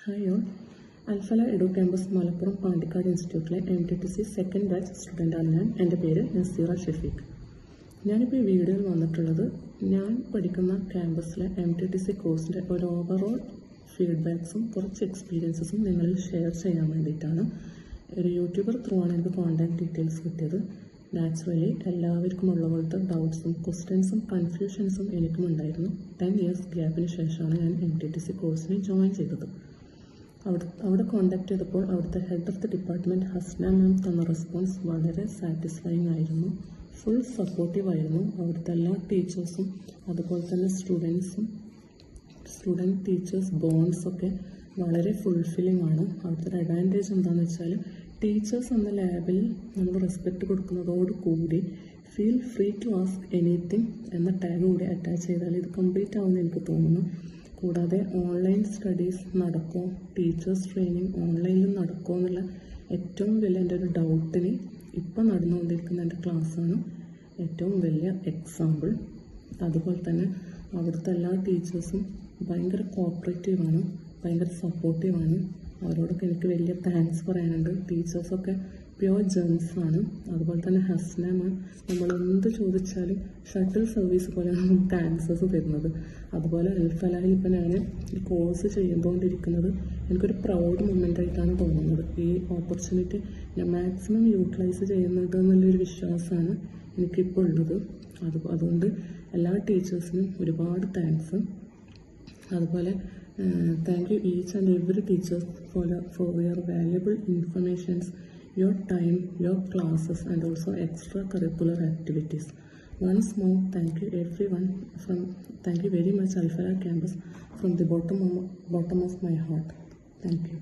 Hi all. Alfala edu campus Malappuram Pandikkad ഇൻസ്റ്റിറ്റ്യൂട്ടിലെ MTTC second batch സ്റ്റുഡൻ്റാണ് ഞാൻ. എൻ്റെ പേര് നസീറ ഷെഫീഖ്. ഞാനിപ്പോൾ ഈ വീഡിയോയിൽ വന്നിട്ടുള്ളത് ഞാൻ പഠിക്കുന്ന ക്യാമ്പസിലെ MTTC കോഴ്സിൻ്റെ ഒരു ഓവറോൾ ഫീഡ്ബാക്സും കുറച്ച് എക്സ്പീരിയൻസസും നിങ്ങളിൽ ഷെയർ ചെയ്യാൻ വേണ്ടിയിട്ടാണ്. ഒരു യൂട്യൂബർ ത്രൂ ആണ് എനിക്ക് കോൺടാക്ട് ഡീറ്റെയിൽസ് കിട്ടിയത്. നാച്ചുറലി എല്ലാവർക്കും ഉള്ള പോലത്തെ ഡൗട്ട്സും ക്വസ്റ്റ്യൻസും കൺഫ്യൂഷൻസും എനിക്കും ഉണ്ടായിരുന്നു. 10 years ഗ്യാപ്പിന് ശേഷമാണ് ഞാൻ MTTC കോഴ്സിന് ജോയിൻ ചെയ്തത്. അവിടെ കോൺടാക്ട് ചെയ്തപ്പോൾ അവിടുത്തെ head of the department Hasna ma'am തന്ന റെസ്പോൺസ് വളരെ സാറ്റിസ്ഫൈങ് ആയിരുന്നു. ഫുൾ സപ്പോർട്ടീവ് ആയിരുന്നു. അവിടുത്തെ എല്ലാ ടീച്ചേഴ്സും അതുപോലെ തന്നെ സ്റ്റുഡൻറ്റ് ടീച്ചേഴ്സ് ബോൺസൊക്കെ വളരെ ഫുൾഫില്ലിംഗ് ആണ്. അവിടുത്തെ ഒരു അഡ്വാൻറ്റേജ് എന്താണെന്ന് വെച്ചാൽ ടീച്ചേഴ്സ് എന്ന ലാബിൽ നമ്മൾ റെസ്പെക്റ്റ് കൊടുക്കുന്നതോട് കൂടി feel free to ask anything എന്ന ടാഗ് കൂടി അറ്റാച്ച് ചെയ്താൽ ഇത് കംപ്ലീറ്റ് ആവുമെന്ന് എനിക്ക് തോന്നുന്നു. കൂടാതെ ഓൺലൈൻ സ്റ്റഡീസ് നടക്കുമോ, ടീച്ചേഴ്സ് ട്രെയിനിങ് ഓൺലൈനിൽ നടക്കുമോ എന്നുള്ള ഏറ്റവും വലിയ എൻ്റെ ഒരു ഡൗട്ടിന് ഇപ്പം നടന്നുകൊണ്ടിരിക്കുന്ന എൻ്റെ ക്ലാസ്സാണ് ഏറ്റവും വലിയ എക്സാമ്പിൾ. അതുപോലെ തന്നെ അവിടുത്തെ എല്ലാ ടീച്ചേഴ്സും ഭയങ്കര കോപ്പറേറ്റീവാണ്, ഭയങ്കര സപ്പോർട്ടീവാണ്. അവരോടൊക്കെ എനിക്ക് വലിയ താങ്ക്സ് പറയാനുണ്ട്. ടീച്ചേഴ്സൊക്കെ പ്യുവർ ജെംസാണ്. അതുപോലെ തന്നെ ഹസ്ന മാം നമ്മൾ എന്ത് ചോദിച്ചാലും ഷട്ടിൽ സർവീസ് പോലെയാണ് നമുക്ക് ആൻസേഴ്സ് തരുന്നത്. അതുപോലെ അൽഫലായിൽ ഇപ്പം ഞാൻ ഈ കോഴ്സ് ചെയ്തുകൊണ്ടിരിക്കുന്നത് എനിക്കൊരു പ്രൗഡ് മൊമെൻ്റ് ആയിട്ടാണ് തോന്നുന്നത്. ഈ ഓപ്പർച്യൂണിറ്റി ഞാൻ മാക്സിമം യൂട്ടിലൈസ് ചെയ്യുന്നുണ്ട് എന്നുള്ളൊരു വിശ്വാസമാണ് എനിക്കിപ്പോൾ ഉള്ളത്. അതുകൊണ്ട് എല്ലാ ടീച്ചേഴ്സിനും ഒരുപാട് താങ്ക്സ്. അതുപോലെ thank you each and every teacher for your valuable informations, your time, your classes and also extracurricular activities. Once more, thank you everyone. Thank you very much Alfala campus from the bottom of my heart. Thank you.